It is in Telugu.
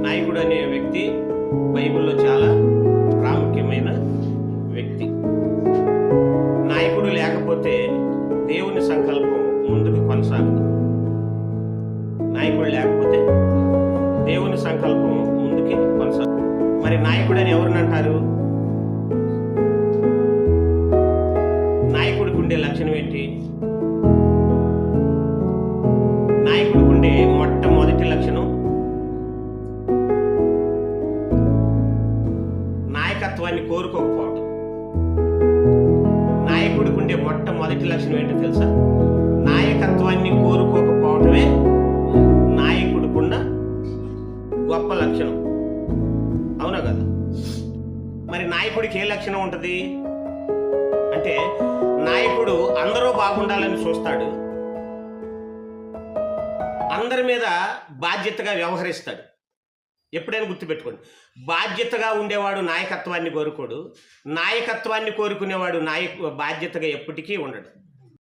నాయకుడు అనే వ్యక్తి బైబిల్లో చాలా ప్రాముఖ్యమైన వ్యక్తి. నాయకుడు లేకపోతే దేవుని సంకల్పం ముందుకు కొనసాగదు. నాయకుడు లేకపోతే దేవుని సంకల్పం ముందుకి కొనసాగదు. మరి నాయకుడు అని ఎవరిని అంటారు? నాయకుడికి ఉండే లక్షణం ఏంటి? నాయకుడికి ఉండే మొట్టమొదటి లక్షణం నాయకత్వాన్ని కోరుకోకపోవటం. నాయకుడికి ఉండే మొట్టమొదటి లక్షణం ఏంటో తెలుసా? నాయకత్వాన్ని కోరుకోకపోవటమే నాయకుడికున్న గొప్ప లక్షణం. అవునా కదా? మరి నాయకుడికి ఏ లక్షణం ఉంటుంది అంటే, నాయకుడు అందరూ బాగుండాలని చూస్తాడు, అందరి మీద బాధ్యతగా వ్యవహరిస్తాడు. ఎప్పుడైనా గుర్తుపెట్టుకోండి, బాధ్యతగా ఉండేవాడు నాయకత్వాన్ని కోరుకోడు, నాయకత్వాన్ని కోరుకునేవాడు బాధ్యతగా ఎప్పటికీ ఉండడు.